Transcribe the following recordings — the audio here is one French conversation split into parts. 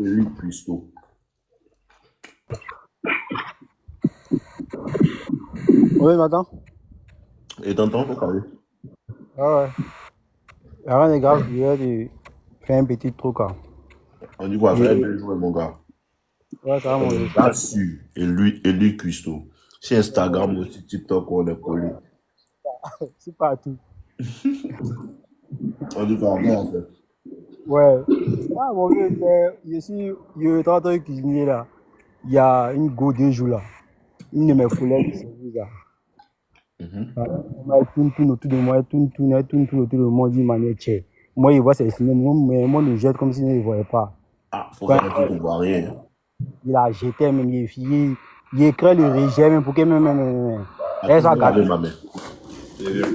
Lui Cuisto. Oui, madame. Et t'entends pour parler? Ah ouais. Rien de grave, je vais te faire un petit truc. On dit quoi, ça va Je... bien jouer, mon gars. Ouais, ça va On manger. est là sûr. Et lui Cuisto. Sur Instagram aussi, TikTok, on est collé. C'est partout. On dit quoi, en fait. Ouais. Ah, mon vieux, je suis en train de cuisiner là. Il y a une go 2 jours là. Une de mes collègues, c'est vous là. Mhm. Ah, elle tourne autour de moi, elle tourne autour de moi, d'une manière tchè. Moi, il voit ses signes, mais moi, je le jette comme s'il ne le voyait pas. Ah, faut Quand faire un truc, on voit rien. il a jeté, même, il écrit le rejet, même pour que elle Attends, soit je vais laver gâtée. ma main. C'est bien.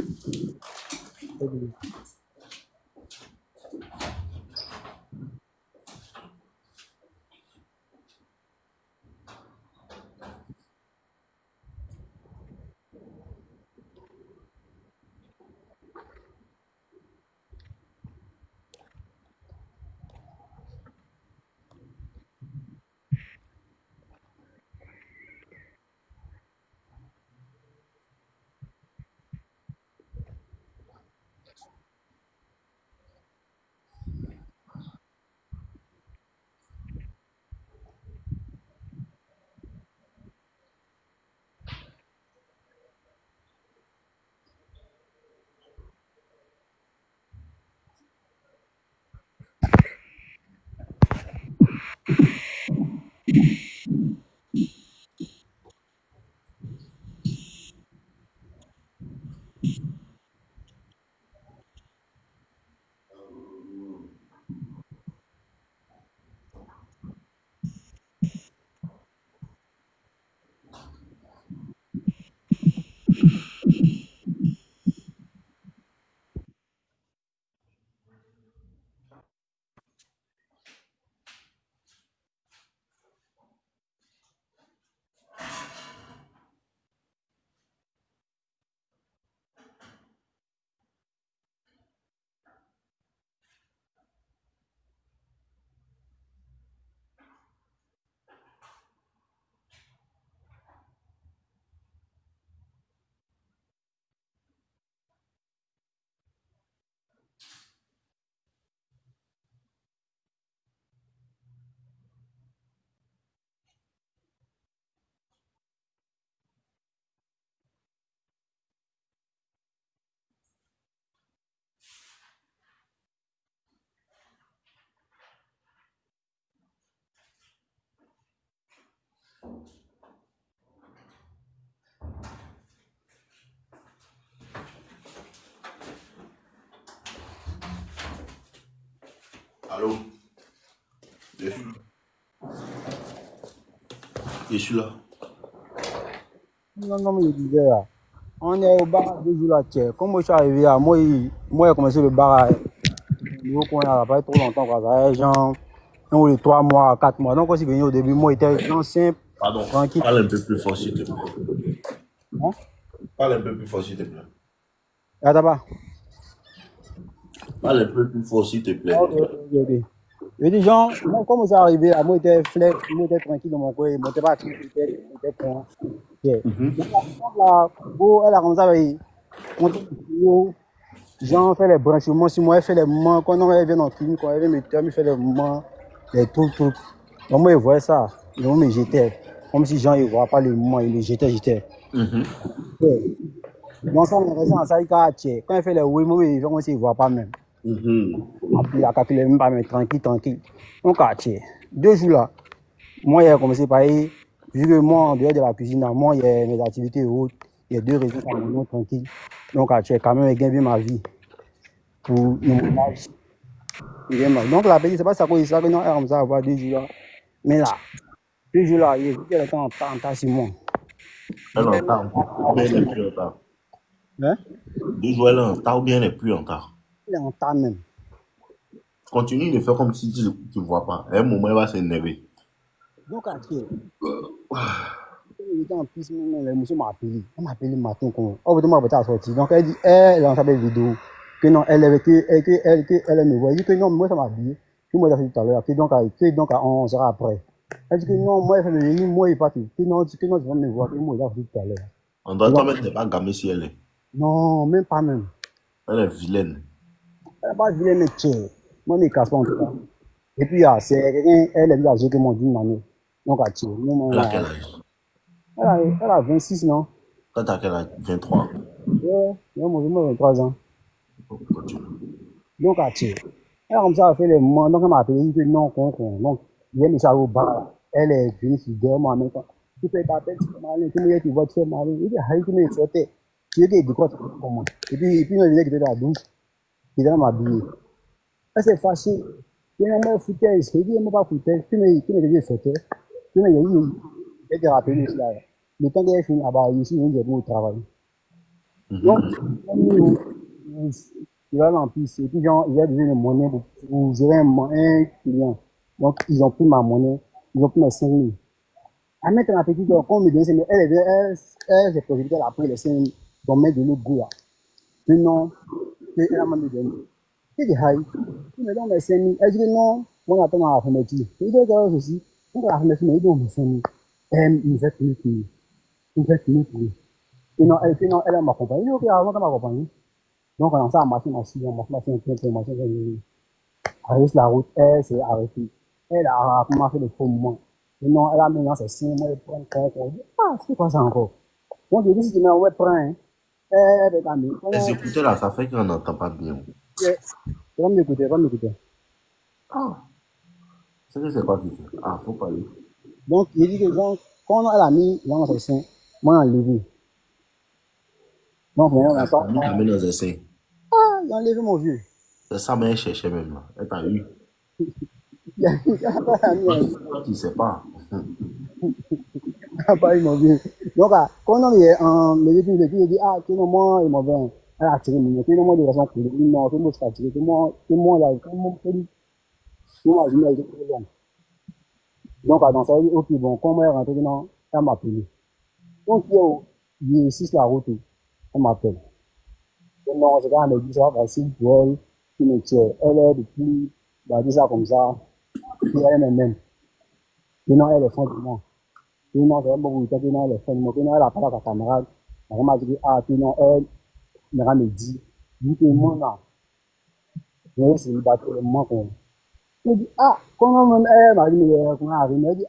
Allô? Je suis là. Je suis là. Non, non, mais je disais là. On est au bar 2 jours là, tchè. Comme moi, je suis arrivé là, moi, j'ai commencé le bar à niveau qu'on a pas trop longtemps, quoi. Ça fait genre, 3 mois, 4 mois. Donc, quand je suis venu au début, moi, j'étais genre simple, Pardon. tranquille. Parle un peu plus fort, s'il te plaît. Hein? Parle un peu plus fort, s'il te plaît. Attends, pas. Parle un peu plus fort, s'il te plaît. Ok, ok, ok. Je dis, genre, moi, comme je suis arrivé là, moi, j'étais flex, moi, j'étais tranquille dans mon coin, je montais pas à crier, j'étais point. Yeah. Donc, là, bon, elle a commencé à monter le tuyau, genre, fait les branchements, si moi, elle fait les mouvements, quand elle vient en clinique, quand elle vient me terminer, fait les mouvements, les trucs. Donc, moi, je voyais ça. Donc, moi, j'étais, comme si Jean, il ne voit pas les mouvements, il j'étais. Yeah. Donc, ça, on est resté en ça, quand elle fait les oui, moi, il ne voit pas même. Puis, il a calculé même pas, mais tranquille. Donc, 2 jours là, moi, j'ai commencé par vu que moi, en dehors de la cuisine, moi, il y a mes activités hautes, il y a 2 raisons à mon nom tranquille. Donc, quand même, j'ai gagné ma vie pour le montage. Donc, la petite, c'est pas ça qu'on dit ça, que non, elle commence à avoir 2 jours là. Mais là, 2 jours là, il y a vu qu'elle était en temps, sur moi. Elle est en retard. Ou bien elle n'est plus en retard. Hein? 2 jours, elle est en retard ou bien elle n'est plus en retard. Elle est en temps même. Continue de faire comme si tu ne vois pas. À un moment, elle va s'énerver. Donc, il était en piste, le monsieur m'a appelé. Elle m'a appelé le matin. Oh, vous m'avez sorti. Donc, elle dit, elle est en sa belle vidéo. Que non, elle me voit. Elle dit que non, moi, ça m'a habillé. Tout le monde a fait tout à l'heure. Tu es donc à 11 heures après. Elle dit que non, moi, moi, il est parti. Que non, tu vas me voir. Que moi, il a fait tout à l'heure. On doit mettre pas gamé si elle est. Non, même pas même. Elle est vilaine. Elle n'a pas vilaine, mais tiens. Moi, je ne casse pas en tout cas. Et puis, c'est quelqu'un, elle est plus âgée que moi d'une année. Donc, à tirer. Elle a quel âge? Elle a 26, non? Toi, t'as quel âge? 23. Ouais, moi, j'ai 23 ans. Continue. Donc, à tirer. Elle, comme ça, a fait les moments. Donc, elle m'a appelé, que non, donc, il y a Michel au bar. Elle est venue sur moi en même temps. Tu peux t'appeler, tu peux m'aller, tu me dis, tu vas te faire mal. Il dit, tu me dis, tu veux qu'il décote pour moi. Et puis, il me dit qu'il était dans la douche. Il est dans ma bille. Elle s'est fâchée. Il y a un foutage. Il dit, il ne m'a pas foutage. Tu me dis, sauter. Tu me dis, il était rappelé aussi là. Le temps qu'elle finit là-bas, ici, il est au travail. Donc, il va en plus. Et puis, genre, il a besoin de monnaie pour gérer un client. Donc, ils ont pris ma monnaie. Ils ont pris mes 5 000. À mettre la petite, quand on me donne 5 000, elle s'est précipitée après les 5 000. Donc, mettre de l'autre goût là. Mais non, elle a même donné. Il dit, aïe, il me donne mes 5 000. Elle dit que non, on attend à la fermeture. Il dit, regarde ceci. On va la fermeture, mais il donne mes 5 000. Elle me fait plus pour lui. Il me fait plus pour lui. Et non, elle m'accompagne. Il dit, ok, avant qu'elle m'accompagne. Donc, on a ça à marcher, Arrive la route, elle s'est arrêtée. Elle a commencé le faux moment. Et non, elle a mis dans ses signes, elle prend un dit, ah, c'est quoi ça encore? Donc, je dis, si tu mets, ouais, prends, hein. Elle est dans le. Les écouteurs là, ça fait qu'on n'entend pas bien. Va m'écouter, va m'écouter. Ah. C'est quoi qui fait? Ah, faut parler. Donc, il dit que quand elle a mis dans ses seins, moi, j'ai enlevé. Donc, maintenant, on attend. Elle a mis dans ses seins. Ah, il a enlevé mon vieux. C'est ça, mais elle cherchait même là. Elle t'a eu. Il a pas mis. Toi, tu sais pas. Il a pas eu mon vieux. Donc, quand on est en depuis, il dit, ah, tout le monde est mauvais. Elle a tiré mon vieux. Tout le monde est de façon coulée. Non, tout le monde s'est tiré. Tout le monde, là, tout le monde fait du. Tout le monde a dit, mais il est long. Donc, dans ça, il dit, ok, bon, quand elle est rentrée, non, elle m'a appelé. Donc, il est 6 la route, elle m'appelle. Non, c'est quand elle me dit, ça va facile pour elle, qui me tient. Elle est depuis, elle dit ça comme ça, puis elle est même. Sinon, elle est fin de moi. Sinon, c'est un bon week-end, sinon, elle est fin de moi. Sinon, elle a parlé à sa camarade. Elle m'a dit, ah, sinon, elle me dit, vu que moi, là, c'est le bateau, le moment qu'on. Elle dit, ah, comment elle m'a dit, mais qu'on a arrivé, elle dit,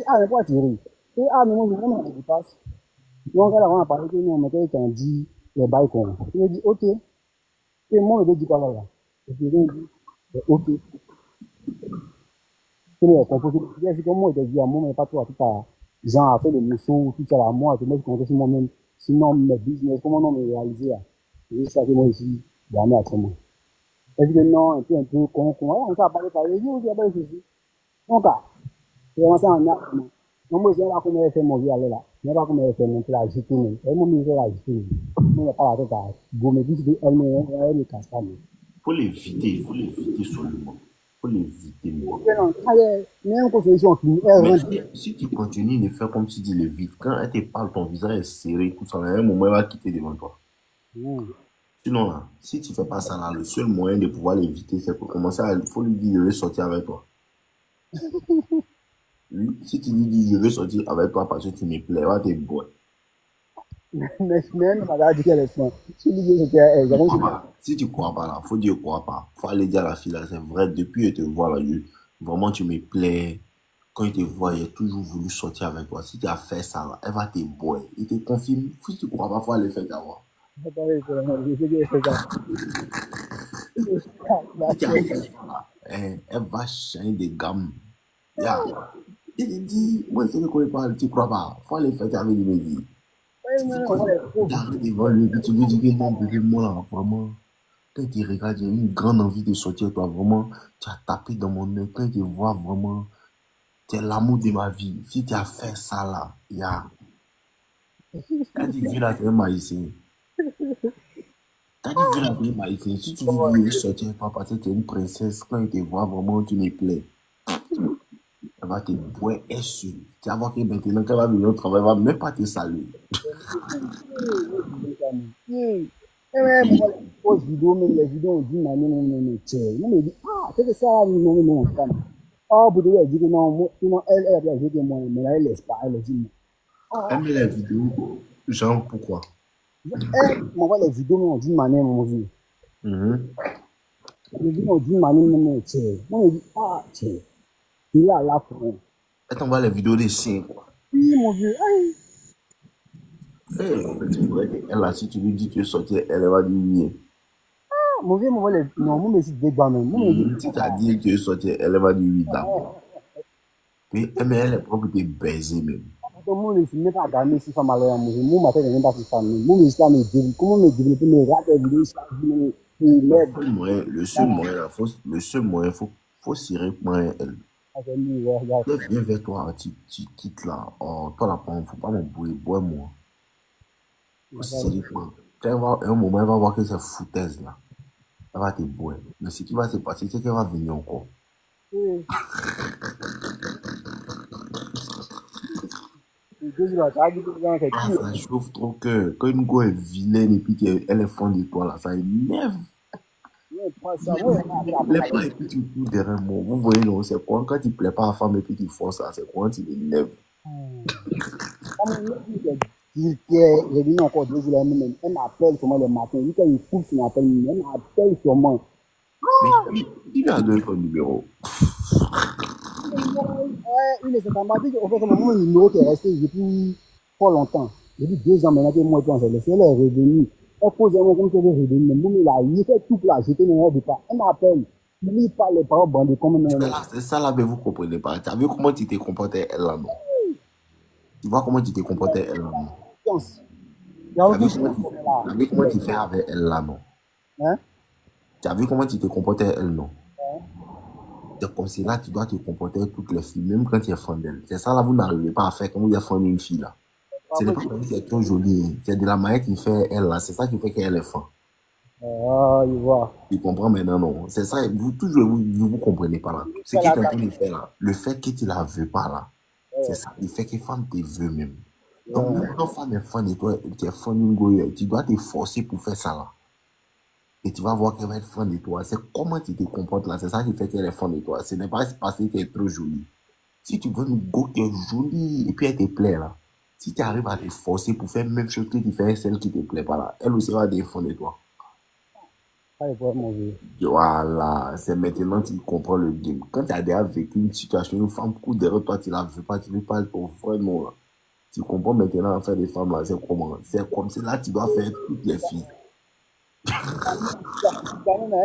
ah, mais pourquoi tu ris? Elle dit, ah, mais moi, je vraiment, je passe. Donc, elle a parlé que nous, mais quand dit, les bails qu'on. Il me dit, ok. Et moi, je lui dis quoi là? Je lui ai dit, ok. Il a dit, comment il a dit à moi, mais pas toi, tout à Jean a fait le mousseau, tout ça à moi, que moi, je comptais sur moi-même. Sinon, mes business, comment on me réaliser? C'est ça que moi, ici, dernier à moi. Elle dit que non, un peu, con, on s'est parlé par les yeux, il y a pas de souci. Donc, c'est vraiment ça, on a, moi, je ne sais pas comment elle fait mon vie aller là. Je ne sais pas comment elle fait mon plat agité, mais elle m'a mis la agité. Moi, je n'ai pas la tête à go, mais dis elle me casse pas. Faut l'éviter seulement. Faut l'éviter. Même quand c'est Mais si tu continues de faire comme tu dis le vite, quand elle te parle, ton visage est serré, tout ça, à un moment, elle va quitter devant toi. Sinon, là, si tu fais pas ça, là, le seul moyen de pouvoir l'éviter, c'est pour commencer à. Il faut lui dire, je vais sortir avec toi. Oui, si tu lui dis, je vais sortir avec toi parce que tu me plais, va te boire. Mais même, elle a dit qu'elle est fin. Si tu dis que c'était si tu crois pas là, faut dire crois pas. Faut aller dire à la fille là, c'est vrai, depuis que je te vois là, vraiment tu me plais. Quand il te voit, il a toujours voulu sortir avec toi. Si tu as fait ça là, elle va te boire. Il te confirme. Si tu crois pas, faut aller faire savoir. Si tu as fait ça là, elle va changer de gamme. Yeah. Il dit, moi c'est le quoi parle, tu crois pas. Faut aller faire avec lui. T'arrêtes devant lui, tu lui dis que non, bébé, moi là, vraiment. Quand tu regardes, j'ai une grande envie de sortir, toi, vraiment. Tu as tapé dans mon œil. Quand tu vois vraiment, tu es l'amour de ma vie. Si tu as fait ça là, il y a. Quand tu vis là, c'est un maïsien. Quand tu vis là, c'est un maïsien. Si tu dis que je veux sortir avec toi parce que tu es une princesse, quand tu te vois vraiment, tu me plais. Elle va te boire et su. Tu vas voir que maintenant, quand elle va venir au travail, elle va même pas te saluer. pose vidéo, même les vidéos, on dit, non, non, non, non, non, tiens. Non, mais il dit, ah, c'est que ça, non, non, non, non. Ah, Boudou, elle dit que non, sinon, elle a bien jeté moi, mais là, elle laisse pas, elle dit, non. Elle met la vidéo, genre pourquoi? Elle m'envoie les vidéos, mais on dit, manière, mon vieux. Mhm. Les vidéos, on dit, manière, non, non, tiens. Moi, il dit, ah, tiens. Il est là pour moi. Elle t'envoie les vidéos des chiens, quoi. Oui, mon vieux, aïe. C'est vrai qu'elle, là, si tu lui dis que tu es sorti, elle va dire oui. Mon vieux m'envoie les. Non, moi, mais c'est des gars, même. Moi, mais dit, Si tu as dit que tu es sorti, elle va dire oui, d'accord. Puis, mais elle est propre de baiser même. moi, je ne suis même pas gagné si femme alors, mon vieux. Moi, je ne même pas si femme. Moi, je suis là, mais comment me développer mes rats, les vidéos, mes merde. Le seul moyen, faut cirer point elle. Elle vient vers toi, tu quittes là. Oh, toi là, faut pas m'embrouiller, bois-moi. Faut cirer point. Quand elle va, à un moment, elle va voir que c'est foutaise là. Elle va te boire. Mais ce qui va se passer, c'est qu'elle va venir encore. Ah, ça chauffe trop que quand une go est vilaine et puis qu'elle est fond de toi là, ça énerve. Les pas et puis tu cours derrière moi. Vous voyez, non, c'est quoi quand tu plais pas à la femme et puis tu forces ça, c'est quoi tu l'énerves. J'ai dit encore 2 jours, elle m'appelle sur moi le matin. Il dit qu'elle coupe, elle m'appelle sur moi. Mais qui lui a donné ton numéro? Une de ces camarades dit qu'au fait, mon numéro qui est resté depuis pas longtemps. Depuis 2 ans maintenant que moi, je l'ai laissé, elle est revenue. Elle pose un mot comme si elle est revenue. Mais moi, il a fait tout pour la jeter, mais elle ne veut pas. Elle m'appelle. Il lui parle les paroles bandées comme Mais même. là, c'est ça là, mais vous comprenez pas. Tu as vu comment tu t'es comporté elle là, non? Tu vois comment tu t'es comporté elle là, non? Il y a Tu as vu aucune comment chance tu pour fais? là. Tu as vu comment tu fais avec elle là, non? Hein? Tu as vu comment tu t'es comporté elle, non? Hein? C'est comme si là, tu dois te comporter avec toutes les filles, même quand tu es fan d'elle. C'est ça là, vous n'arrivez pas à faire quand vous êtes fan d'une fille là. Ce n'est pas parce qu'elle est trop jolie, c'est de la manière qu'il fait elle là. C'est ça qui fait qu'elle est fan. Ah, il voit. Tu comprends maintenant, non? C'est ça, vous toujours, vous comprenez pas là. Ce qui est en train de faire là, le fait que tu la veux pas là, c'est ça qui fait que femme te veut même. Donc, même quand femme est fan de toi, tu es fan d'une goye, tu dois te forcer pour faire ça là. Et tu vas voir qu'elle va être fan de toi. C'est comment tu te comportes là, c'est ça qui fait qu'elle est fan de toi. Ce n'est pas parce que tu es trop jolie. Si tu veux une go qui est jolie et puis elle te plaît là, si tu arrives à te forcer pour faire la même chose que tu fais avec celle qui te plaît pas là, elle aussi va être fan de toi. Voilà, c'est maintenant que tu comprends le game. Quand tu as déjà vécu une situation, une femme court derrière toi, tu la veux pas, tu veux pas ton frère, non, là. Tu comprends maintenant l'affaire des femmes, là, c'est comment? C'est comme c'est là, tu dois faire toutes les filles.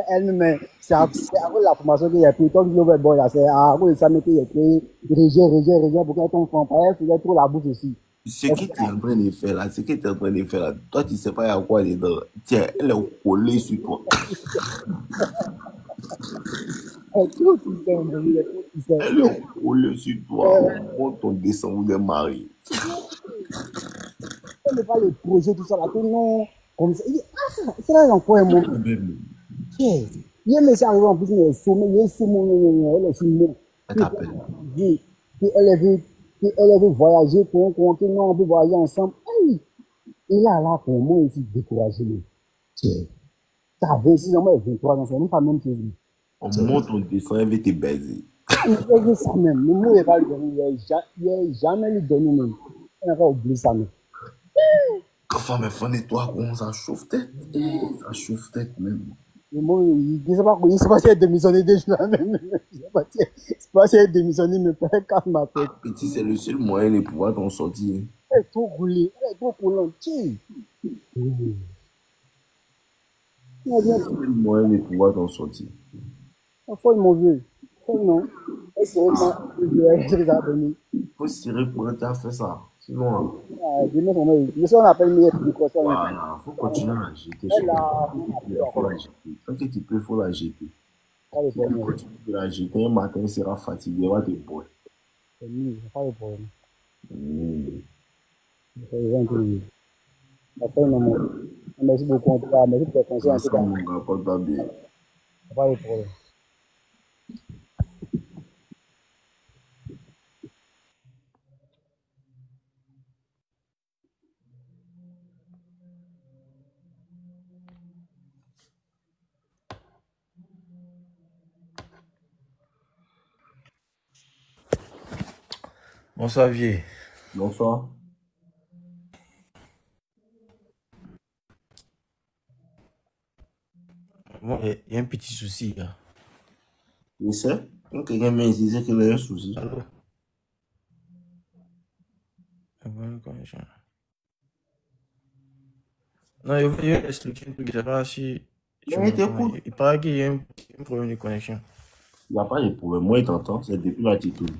Elle-même, c'est à cause de la formation qu'il y a pris. Comme je le bon, là, c'est à cause de ça qu'il y a pris. Rejet, pour qu'elle tombe en paix, elle faisait trop la bouche aussi. Ce que tu es en train de faire là, ce que tu es en train de faire là, toi, tu sais pas il y a quoi dedans. Tiens, elle est collée sur toi. Tout puissant, il est tout puissant. Elle est collée sur toi. On monte, on descend, vous êtes mariés. Elle ne pas les projets, tout ça, là, tout non. Comme ça. Il dit, ah, c'est là encore un moment. Tiens, il y a ça arrivé en plus, mais il y a sommet, elle est sur moi. Elle t'appelle. Puis elle veut voyager pour un compte, non, on peut voyager ensemble. Hey, et là, pour moi, il s'est découragé. Tiens, t'as 26 ans, moi, 23 ans, c'est même pas même chose. On monte, on descend, elle veut te baiser. Il veut ça même. Mais moi, il n'a pas lui donné, il n'a jamais lui donné même. Il n'a pas oublié ça même. Quand femme est fan de toi, comment ça chauffe tête? Ça chauffe tête même. Mais moi, il ne sait pas si elle démissionné déjà même. Il ne sait pas si elle démissionné, mais pas casse ma tête. Petit, c'est le seul moyen de pouvoir t'en sortir. Elle est trop roulée, elle est trop roulante. Tiens. C'est le seul moyen de pouvoir t'en sortir. Folle, mon vieux. Folle, non. Elle serait pas donné. Faut se tirer pour tu as fait ça. Sinon, Demain, on appelle meilleur de quoi ça. voilà, faut continuer à la jeter. Elle a. Faut la jeter. Tant que tu peux, faut la jeter. Pas de Si tu problème. continues de la jeter, un matin, il sera fatigué, il va te boire. C'est mieux, pas de problème. Mmh. C'est gentil. Merci beaucoup en tout cas. Merci pour tes conseils en tout Ça, cas. mon gars, pas de bien. Pas de problème. Bonsoir, vieux. Bonsoir. Bon, il y a un petit souci là. Je sais. Quand quelqu'un me disait qu'il a un souci. Allô? Bonne connexion. Non, il va expliquer un truc. Je sais pas si tu Mais il m'entends. t'écoute. Il paraît qu'il y a un problème de connexion. Il n'y a pas de problème. Moi, il t'entend. C'est depuis l'attitude.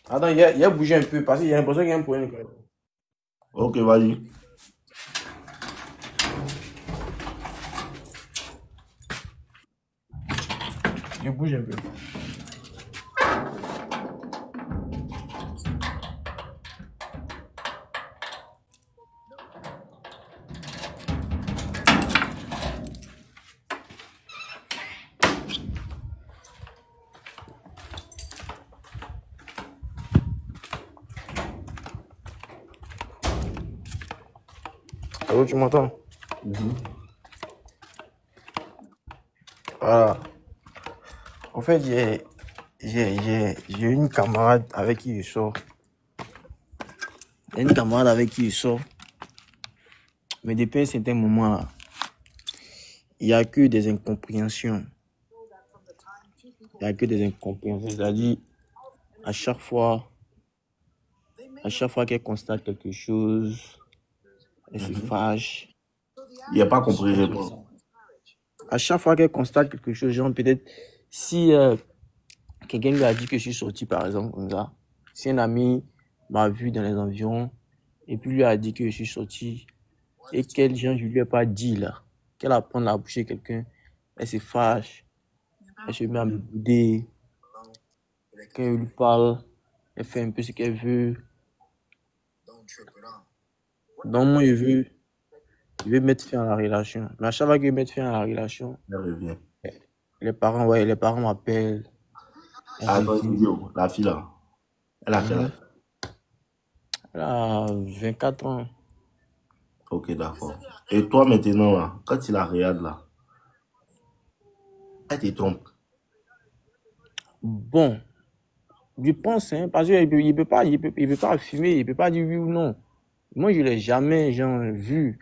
Attends, il a bougé un peu parce qu'il y a l'impression qu'il y a un problème de connexion. Ok, vas-y. Il bouge un peu. Allô, tu m'entends? Voilà. En fait, j'ai une camarade avec qui je sors. Il y a une camarade avec qui je sors. Mais depuis un certain moment là, il n'y a que des incompréhensions. Il n'y a que des incompréhensions. C'est-à-dire, à chaque fois qu'elle constate quelque chose, elle se fâche. Il n'a pas compris répondre. À chaque fois qu'elle constate quelque chose, genre peut-être si quelqu'un lui a dit que je suis sorti, par exemple, comme ça, si un ami m'a vu dans les environs et puis lui a dit que je suis sorti et quel genre je lui ai pas dit là, qu'elle apprend à boucher quelqu'un, elle se fâche, elle se met à me bouder. Quand elle lui parle, elle fait un peu ce qu'elle veut. Donc moi, je veux mettre fin à la relation. Mais à chaque fois que je veux mettre fin à la relation, Elle revient. les parents m'appellent. Attends, idiot. La fille là. Elle a quel âge? Elle a 24 ans. Ok, d'accord. Et toi maintenant là, quand tu la regardes là, elle te trompe. Bon, je pense, hein, parce qu'il il peut pas affirmer, il peut pas dire oui ou non. Moi, je l'ai jamais genre, vu.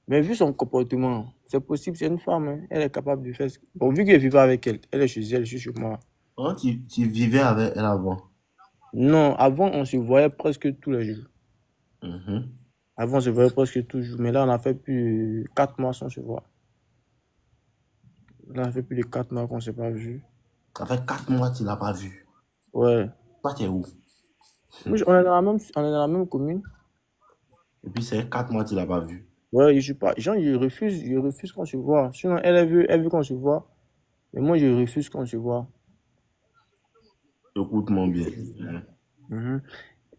Mais vu son comportement, c'est possible, c'est une femme, hein, elle est capable de faire ce... Bon, vu que je ne vis pas avec elle, elle est chez elle, je suis chez moi. Comment tu vivais avec elle avant? Non, avant, on se voyait presque tous les jours. Avant, on se voyait presque tous les jours. Mais là, on a fait plus de 4 mois sans se voir. Là, on a fait plus de 4 mois qu'on ne s'est pas vu. Ça fait 4 mois que tu ne l'as pas vu. Ouais. Toi, tu es où? On est dans la même commune. Et puis, c'est 4 mois que tu ne l'as pas vu. Ouais, je suis pas. Genre, je refuse qu'on se voit. Sinon, elle veut qu'on se voit. Mais moi, je refuse qu'on se voit. Écoute-moi bien.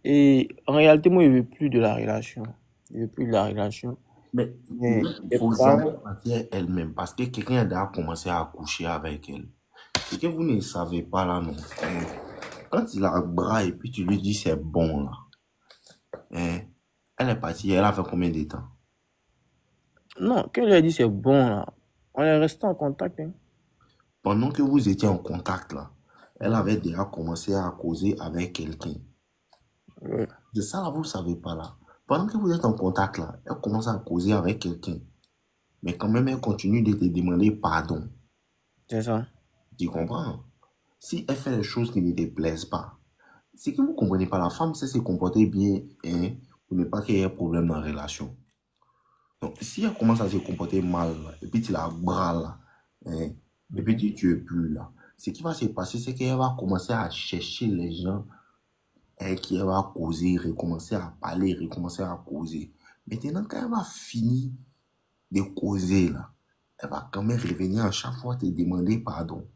Et en réalité, moi, je ne veux plus de la relation. Je ne veux plus de la relation. Mais il ne faut jamais partir elle-même parce que quelqu'un a déjà commencé à coucher avec elle. Ce que vous ne savez pas là, non. Quand il a un bras et puis tu lui dis c'est bon là, elle est partie, elle a fait combien de temps? Non, quand elle a dit c'est bon là, on est resté en contact. Hein. Pendant que vous étiez en contact là, elle avait déjà commencé à causer avec quelqu'un. Ouais. De ça là, vous ne savez pas là. Pendant que vous êtes en contact là, elle commence à causer avec quelqu'un. Mais quand même, elle continue de te demander pardon. C'est ça. Tu comprends? Si elle fait des choses qui ne te plaisent pas, c'est que vous ne comprenez pas. La femme sait se comporter bien pour ne pas qu'il y ait un problème dans la relation. Donc, si elle commence à se comporter mal, là, et puis tu la bras là, et puis tu es plus là, ce qui va se passer, c'est qu'elle va commencer à chercher les gens qui va causer, recommencer à parler, recommencer à causer. Maintenant, quand elle va finir de causer là, elle va quand même revenir à chaque fois te demander pardon.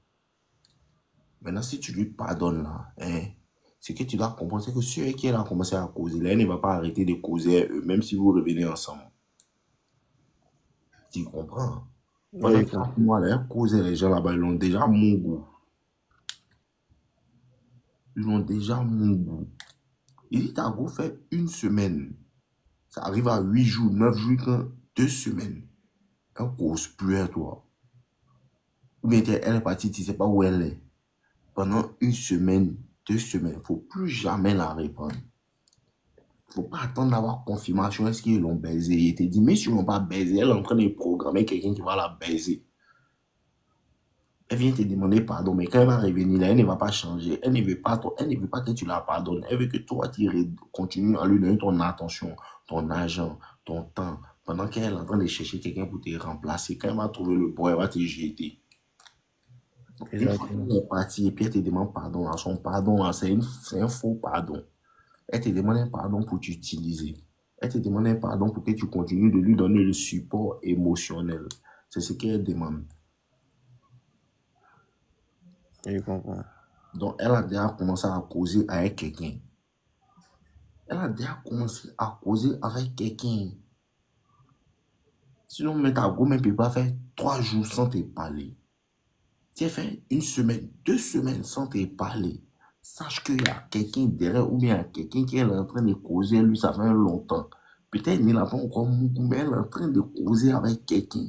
Maintenant, si tu lui pardonnes là, ce que tu dois comprendre, c'est que celui qui a commencé à causer, là, elle ne va pas arrêter de causer, même si vous revenez ensemble. Tu comprends? Pendant 4 mois, là, elle causait les gens là-bas, ils ont déjà mon goût. Ils ont déjà mon goût. Il dit, t'as goût fait 1 semaine. Ça arrive à 8 jours, 9 jours, 2 semaines. Elle ne cause plus à toi. Ou bien elle est partie, tu ne sais pas où elle est. Pendant 1 semaine, 2 semaines, il ne faut plus jamais la reprendre. Il ne faut pas attendre d'avoir confirmation. Est-ce qu'ils l'ont baisé? Il te dit, mais si ils ne l'ont pas baisé, elle est en train de programmer quelqu'un qui va la baiser. Elle vient te demander pardon, mais quand elle va revenir là, elle ne va pas changer. Elle ne veut pas que tu la pardonnes. Elle veut que toi, tu continues à lui donner ton attention, ton argent, ton temps, pendant qu'elle est en train de chercher quelqu'un pour te remplacer. Quand elle va trouver le bon, elle va te jeter. Donc, une fois qu'elle est partie et puis elle te demande pardon, là, son pardon, là, c'est un faux pardon. Elle te demande un pardon pour t'utiliser. Elle te demande un pardon pour que tu continues de lui donner le support émotionnel. C'est ce qu'elle demande. Je comprends. Donc, elle a déjà commencé à causer avec quelqu'un. Elle a déjà commencé à causer avec quelqu'un. Sinon, mais ta go ne peut pas faire 3 jours sans te parler. Tu as fait 1 semaine, 2 semaines sans te parler. Sache qu'il y a quelqu'un derrière ou bien quelqu'un qui est en train de causer, lui, ça fait longtemps. Peut-être qu'il n'a pas encore beaucoup, mais elle est en train de causer avec quelqu'un.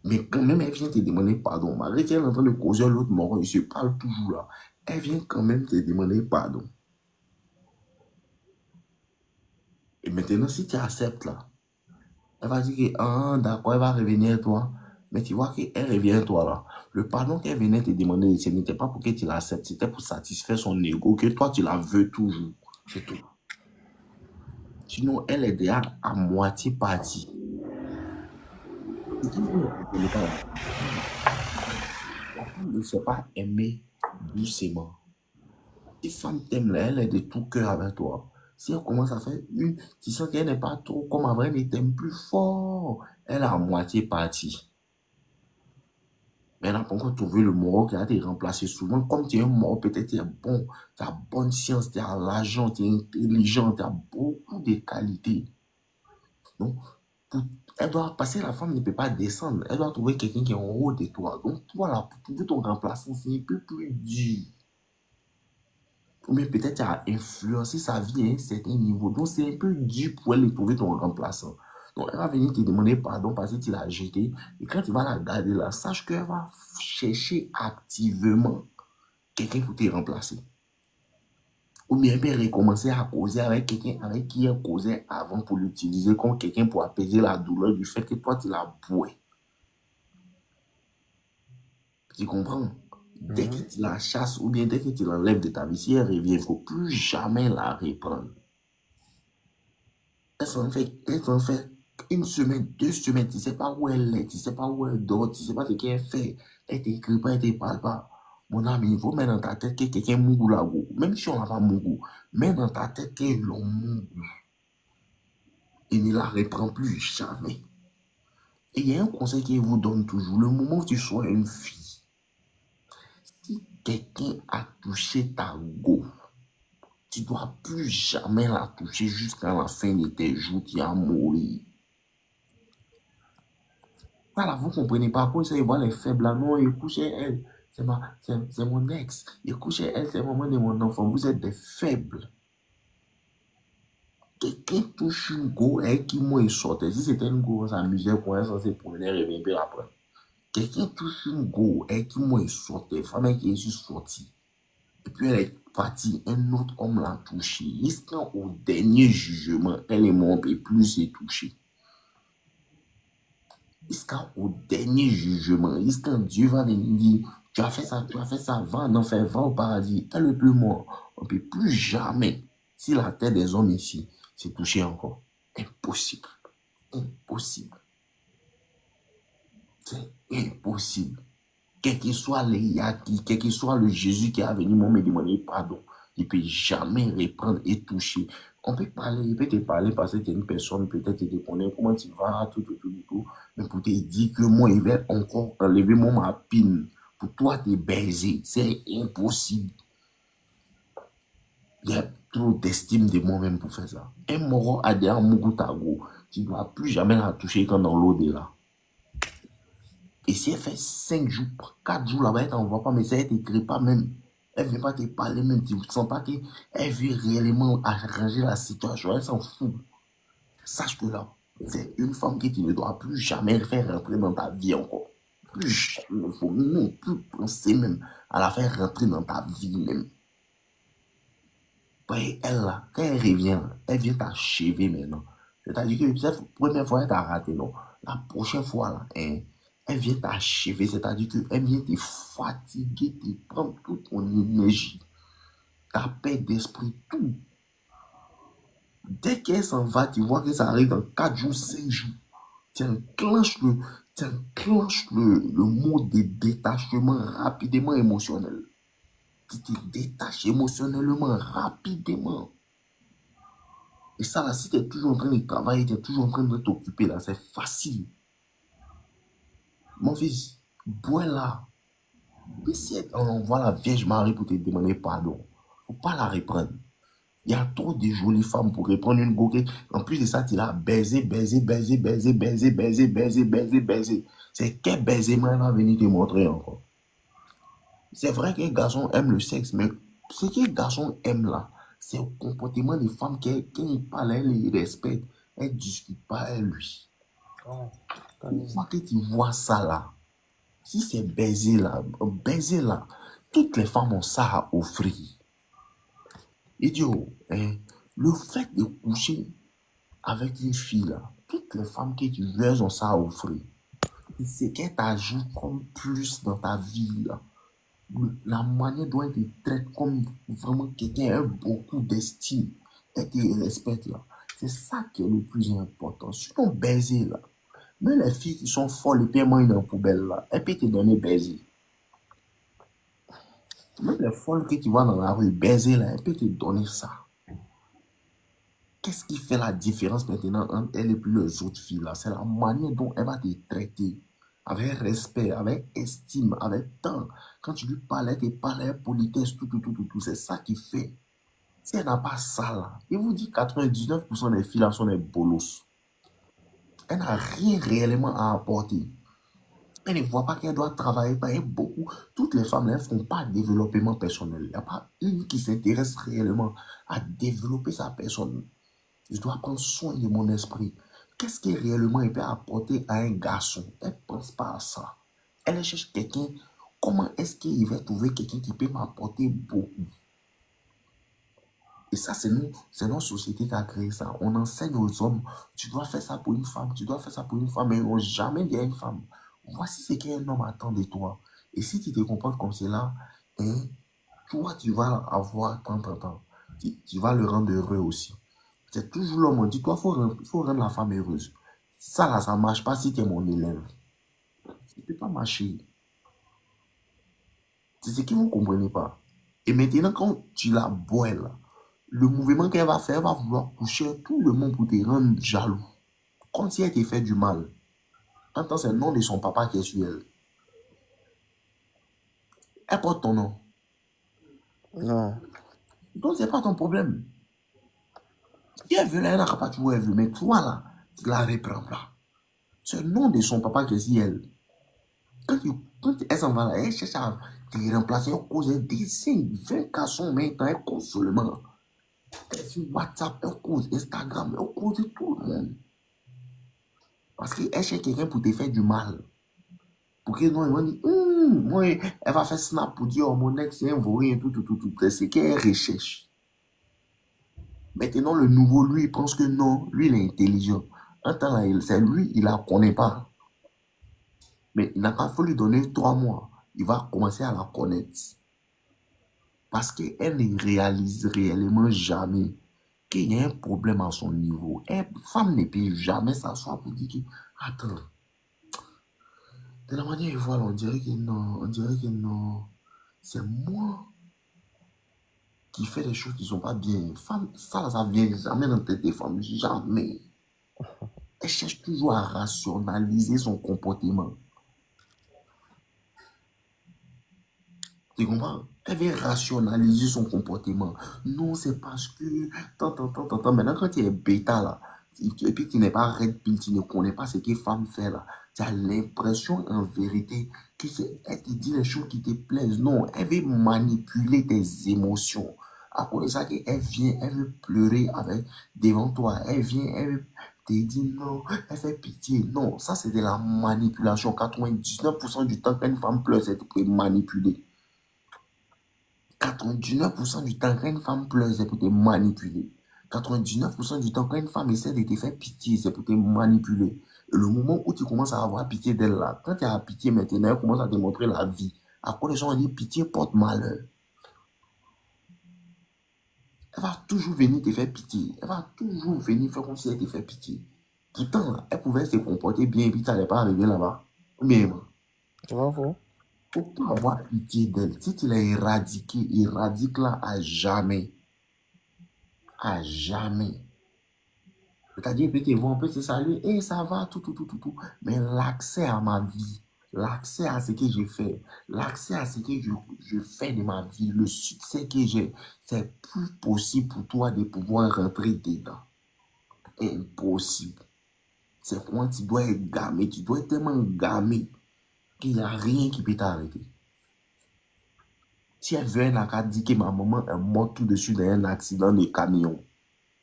Mais quand même, elle vient te demander pardon. Malgré qu'elle est en train de causer l'autre mort, il se parle toujours là. Elle vient quand même te demander pardon. Et maintenant, si tu acceptes là, elle va dire que, ah, d'accord, elle va revenir à toi. Mais tu vois qu'elle revient à toi là. Le pardon qu'elle venait te demander, ce n'était pas pour que tu l'acceptes, c'était pour satisfaire son ego, que toi tu la veux toujours. C'est tout. Sinon, elle est déjà à moitié partie. La femme ne sait pas aimer doucement. Si femme t'aime là, elle est de tout cœur avec toi. Si elle commence à faire tu sens qu'elle n'est pas trop comme avant, elle ne t'aime plus fort. Elle est à moitié partie. Mais elle n'a pas encore trouvé le mort qui a été remplacé souvent. Comme tu es un mort, peut-être tu es bon, tu as bonne science, tu as l'argent, tu es intelligent, tu as beaucoup de qualités. Donc, elle doit passer, la femme ne peut pas descendre. Elle doit trouver quelqu'un qui est en haut de toi. Donc, toi, là, pour trouver ton remplaçant, c'est un peu plus dur. Ou bien peut-être tu as influencé sa vie à un certain niveau. Donc, c'est un peu dur pour elle de trouver ton remplaçant. Donc, elle va venir te demander pardon parce que tu l'as jeté. Et quand tu vas la garder là, sache qu'elle va chercher activement quelqu'un pour te remplacer. Ou bien elle peut recommencer à causer avec quelqu'un avec qui elle causait avant pour l'utiliser comme quelqu'un pour apaiser la douleur du fait que toi, tu l'as boué. Tu comprends? Dès que tu la chasses ou bien dès que tu l'enlèves de ta vie, si elle revient, il ne faut plus jamais la reprendre. Elle s'en fait 1 semaine, 2 semaines, tu ne sais pas où elle est, tu ne sais pas où elle dort, tu ne sais pas ce qu'elle fait. Elle ne t'écrit pas, elle ne te parle pas. Mon ami, il faut mettre dans ta tête que quelqu'un mougou là, même si on n'a pas mougou, mets dans ta tête qu'ils l'ont mougou. Et ne la reprend plus jamais. Et il y a un conseil qu'il vous donne toujours, le moment où tu sois une fille, si quelqu'un a touché ta go, tu ne dois plus jamais la toucher jusqu'à la fin de tes jours, tu vas mourir. Voilà, vous ne comprenez pas quoi ça, ils voient les faibles là, non, il couche elle, c'est mon ex, il couche elle, c'est maman de mon enfant, vous êtes des faibles. Quelqu'un touche une go et qui moi il sortait, si c'était une go, on s'amusait pour elle, censé promener et revenir après. Quelqu'un touche une go et qui moi il sortait, femme qui est juste sortie. Et puis elle est partie, un autre homme l'a touché. Jusqu'au dernier jugement, elle est morte et plus s'est touchée. Jusqu'au dernier jugement, jusqu'à Dieu va venir dire, tu as fait ça, va en enfer, va au paradis, elle est plus morte. On ne peut plus jamais, si la tête des hommes ici s'est touchée encore. Impossible. Impossible. C'est impossible. Quel que soit les Yaki, quel que soit le Jésus qui est venu me demander pardon, il ne peut jamais reprendre et toucher. On peut parler, il peut te parler parce que tu es une personne, peut-être tu te connais, comment tu vas, tout. Mais pour te dire que moi, il va encore enlever mon mapine, pour toi te baiser, c'est impossible. Il y a trop d'estime de moi-même pour faire ça. Un moro a déjà Mugoutago, tu ne dois plus jamais la toucher quand dans l'eau de là. Et si elle fait 5 jours, 4 jours là-bas, elle t'envoie pas, mais ça, elle ne t'écrit pas même. Elle ne vient pas te parler même. Tu ne sens pas qu'elle veut réellement arranger la situation. Elle s'en fout. Sache que là, c'est une femme que tu ne dois plus jamais faire rentrer dans ta vie encore. Plus jamais. Il ne faut même plus penser même à la faire rentrer dans ta vie même. Ben, elle, là, quand elle revient, là, elle vient t'achever maintenant. C'est-à-dire que cette première fois, elle t'a raté, non. La prochaine fois, là, elle vient t'achever. C'est-à-dire qu'elle vient te fatiguer, te prendre toute ton énergie, ta paix d'esprit, tout. Dès qu'elle s'en va, tu vois que ça arrive dans 4 jours, 5 jours. Tu enclenches le mode de détachement rapidement émotionnel. Tu te détaches émotionnellement rapidement. Et ça, là, si tu es toujours en train de travailler, tu es toujours en train de t'occuper, là, c'est facile. Mon fils, bois là. Mais si on envoie la Vierge Marie pour te demander pardon, faut pas la reprendre. Il y a trop de jolies femmes pour reprendre une goguette. En plus de ça, tu l'as baisé, baisé, baisé, baisé, baisé, baisé, baisé, baisé, baisé. C'est quel baisement elle va venir te montrer encore. C'est vrai qu'un garçon aime le sexe, mais ce qu'un garçon aime là, c'est le comportement des femmes qui parle, elle les respecte, elle ne discute pas, elle lui. Une fois que tu vois ça là, si c'est baiser là, toutes les femmes ont ça à offrir. Idiot, hein, le fait de coucher avec une fille là, toutes les femmes que tu veux, elles ont ça à offrir. C'est qu'elle t'ajoute comme plus dans ta vie là. La manière dont elle te traite comme vraiment quelqu'un qui a beaucoup d'estime, elle te respecte là. C'est ça qui est le plus important. Sinon, baiser là. Même les filles qui sont folles et puis elles mangent dans la poubelle là, elles peuvent te donner baiser. Même les folles que tu vois dans la rue, baiser là, elles peuvent te donner ça. Qu'est-ce qui fait la différence maintenant entre elle et puis les autres filles là? C'est la manière dont elle va te traiter. Avec respect, avec estime, avec temps. Quand tu lui parles, elle te parle avec politesse, tout. C'est ça qui fait. Si elle n'a pas ça là, il vous dit 99% des filles là sont des bolos. Elle n'a rien réellement à apporter. Elle ne voit pas qu'elle doit travailler, pas beaucoup. Toutes les femmes, elles ne font pas de développement personnel. Il n'y a pas une qui s'intéresse réellement à développer sa personne. Je dois prendre soin de mon esprit. Qu'est-ce que réellement elle peut apporter à un garçon? Elle ne pense pas à ça. Elle cherche quelqu'un. Comment est-ce qu'il va trouver quelqu'un qui peut m'apporter beaucoup? Et ça, c'est notre société qui a créé ça. On enseigne aux hommes, tu dois faire ça pour une femme, tu dois faire ça pour une femme, mais ils n'ont jamais dit à une femme, voici ce qu'un homme attend de toi. Et si tu te comportes comme cela, hein, toi, tu vas avoir tant. Tu vas le rendre heureux aussi. C'est toujours l'homme, on dit, toi, il faut rendre la femme heureuse. Ça, là, ça ne marche pas si tu es mon élève. Ça ne peut pas marcher. C'est ce que vous ne comprenez pas. Et maintenant, quand tu la bois, là, le mouvement qu'elle va faire, elle va vouloir coucher tout le monde pour te rendre jaloux. Comme si elle t'a fait du mal. En tant que c'est le nom de son papa qui est sur elle. Elle porte ton nom. Non. Donc, ce n'est pas ton problème. Si elle veut, là, elle n'a pas tout, elle veut. Mais toi, là, tu la reprends pas. C'est le nom de son papa qui est sur elle. Quand elle s'en va là, elle cherche à te remplacer. Elle cause des 5, 20 garçons en même temps. Elle cause seulement. Elle sur WhatsApp, elle cause Instagram, elle cause tout le monde. Parce qu'elle cherche quelqu'un pour te faire du mal. Pour que non, ils vont dire, moi, elle va faire snap pour dire, oh, mon ex, c'est un vaurien, tout. C'est ce qu'elle recherche. Maintenant, le nouveau, lui, il pense que non, lui, il est intelligent. Un temps là, c'est lui, il la connaît pas. Mais il n'a pas fallu lui donner 3 mois. Il va commencer à la connaître. Parce qu'elle ne réalise réellement jamais qu'il y a un problème à son niveau. Une femme ne peut jamais s'asseoir pour dire que, attends, de la manière voilà, on dirait que non, c'est moi qui fais des choses qui ne sont pas bien. Femme, ça ne vient jamais dans la tête des femmes, jamais. Elle cherche toujours à rationaliser son comportement. Tu comprends? Elle veut rationaliser son comportement. Non, c'est parce que, tant. Maintenant, quand tu es bêta là, et puis tu n'es pas red pill, tu ne connais pas ce que femme fait là, tu as l'impression en vérité que elle te dit les choses qui te plaisent. Non, elle veut manipuler tes émotions. À cause de ça, elle vient, elle veut pleurer devant toi. Elle vient, elle veut te dire non, elle fait pitié. Non, ça c'est de la manipulation. 99% du temps, quand une femme pleure, c'est pour manipuler. 99% du temps, quand une femme pleure, c'est pour te manipuler. 99% du temps, quand une femme essaie de te faire pitié, c'est pour te manipuler. Et le moment où tu commences à avoir pitié d'elle là, quand tu as pitié maintenant, elle commence à te montrer la vie. À quoi les gens ont dit pitié porte malheur. Elle va toujours venir te faire pitié. Elle va toujours venir faire comme si elle te fait pitié. Pourtant, elle pouvait se comporter bien et puis ça n'allait pas arriver là-bas. Mais Tu vois, faux? faut pas avoir pitié d'elle. Si tu l'as éradiqué, éradique-la à jamais. À jamais. C'est-à-dire, peut te voir, on peut te saluer, et ça va, tout. Mais l'accès à ma vie, l'accès à ce que j'ai fait, l'accès à ce que je fais de ma vie, le succès que j'ai, c'est plus possible pour toi de pouvoir rentrer dedans. Impossible. C'est quand tu dois être gamé, tu dois être tellement gamé qu'il n'y a rien qui peut t'arrêter. Si elle veut un dit que ma maman est morte tout dessus dans un accident de camion,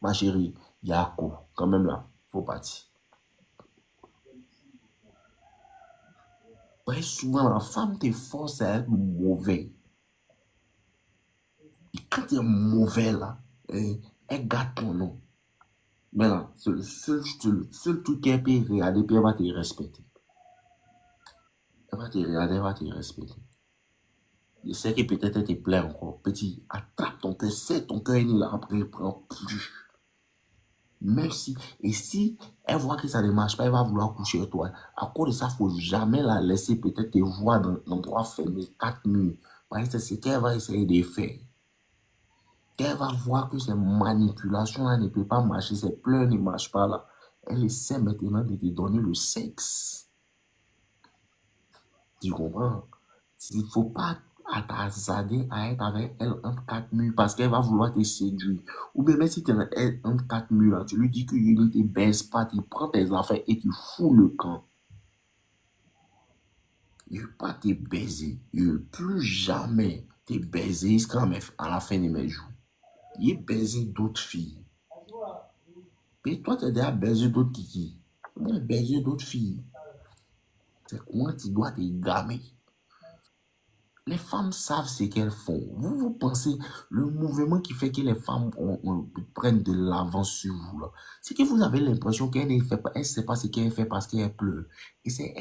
ma chérie, il y a quoi? Quand même là, faut partir. Très souvent, la femme te force à être mauvais. Et quand tu es mauvais là, elle gâte ton nom. Mais là, c'est le seul truc qu'elle peut regarder, puis elle va te respecter. Elle va te regarder, elle va te respecter. Je sais que peut-être elle te plaît encore. Petit, attrape ton cœur, serre ton cœur, et là, après, elle prend plus. Merci. Et si elle voit que ça ne marche pas, elle va vouloir coucher avec toi. À cause de ça, il ne faut jamais la laisser peut-être te voir dans l'endroit fermé, 4 murs. Parce que c'est ce qu'elle va essayer de faire. Elle va voir que ces manipulations-là ne peuvent pas marcher, ces pleurs ne marchent pas là. Elle essaie maintenant de te donner le sexe. Tu comprends? Il ne faut pas t'attarder à être avec elle entre 4 murs parce qu'elle va vouloir te séduire. Ou bien même si tu es entre 4 murs, là, tu lui dis qu'il ne te baise pas, tu prends tes affaires et tu fous le camp. Il ne veut pas te baiser. Il ne veut plus jamais te baiser à la fin de mes jours. Il baisé d'autres filles. Et toi, tu as déjà baisé d'autres kiki. Moi, j'ai baisé d'autres filles. C'est comment tu dois te gamer. Les femmes savent ce qu'elles font. Vous pensez, le mouvement qui fait que les femmes prennent de l'avance sur vous, là, c'est que vous avez l'impression qu'elle ne fait pas, elle ne sait pas ce qu'elle fait parce qu'elle pleure. Et c'est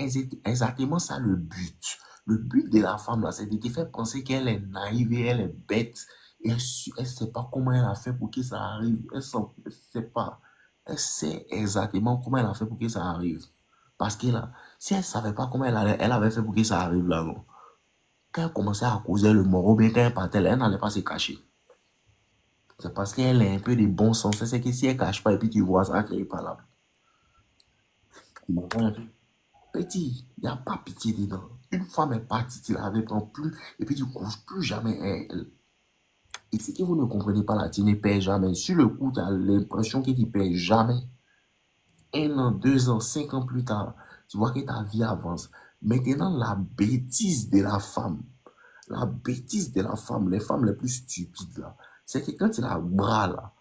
exactement ça le but. Le but de la femme, là, c'est de te faire penser qu'elle est naïve et elle est bête. Et elle ne sait pas comment elle a fait pour que ça arrive. Elle ne sait pas. Elle sait exactement comment elle a fait pour que ça arrive. Parce que là, si elle ne savait pas comment elle avait fait pour que ça arrive là, non. Quand elle commençait à causer le mort, ou bien quand elle partait, elle n'allait pas se cacher. C'est parce qu'elle a un peu de bon sens. C'est que si elle ne cache pas et puis tu vois ça, elle n'est pas là. Petit, il n'y a pas pitié dedans. Une femme est partie, tu ne la reprends plus et puis tu ne couches plus jamais elle. Et ce que vous ne comprenez pas là, tu ne perds jamais. Sur le coup, tu as l'impression que tu ne perds jamais. 1 an, 2 ans, 5 ans plus tard, tu vois que ta vie avance. Maintenant, la bêtise de la femme, les femmes les plus stupides là, c'est que quand tu la bras là,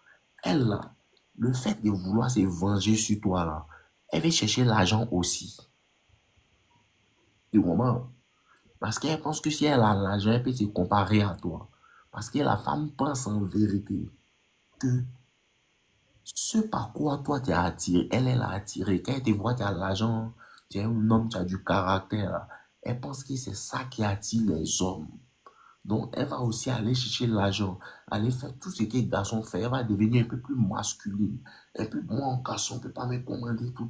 elle là, le fait de vouloir se venger sur toi là, elle va chercher l'argent aussi. Tu comprends? Parce qu'elle pense que si elle a l'argent, elle peut se comparer à toi. Parce que la femme pense en vérité que ce par quoi toi tu es attiré, elle l'a attiré. Quand elle te voit, tu as l'argent, tu es un homme, tu as du caractère là. Elle pense que c'est ça qui attire les hommes. Donc, elle va aussi aller chercher l'argent, aller faire tout ce que les garçons font. Elle va devenir un peu plus masculine. Un peu moins garçon, on ne peut pas me commander tout.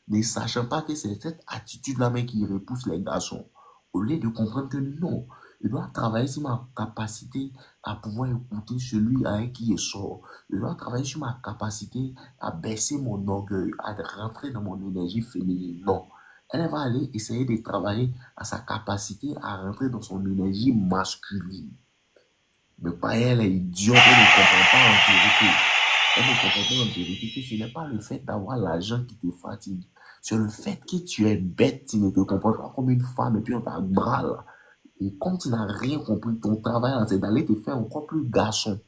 Ne sachant pas que c'est cette attitude-là même qui repousse les garçons. Au lieu de comprendre que non, je dois travailler sur ma capacité à pouvoir écouter celui avec qui je sors. Je dois travailler sur ma capacité à baisser mon orgueil, à rentrer dans mon énergie féminine. Non. Elle va aller essayer de travailler à sa capacité à rentrer dans son énergie masculine. Mais pas elle est idiote, elle ne comprend pas en vérité. Elle ne comprend pas en vérité que ce n'est pas le fait d'avoir l'argent qui te fatigue. C'est le fait que tu es bête, tu ne te comportes pas comme une femme et puis on t'a bras là. Et comme tu n'as rien compris, ton travail c'est d'aller te faire encore plus garçon.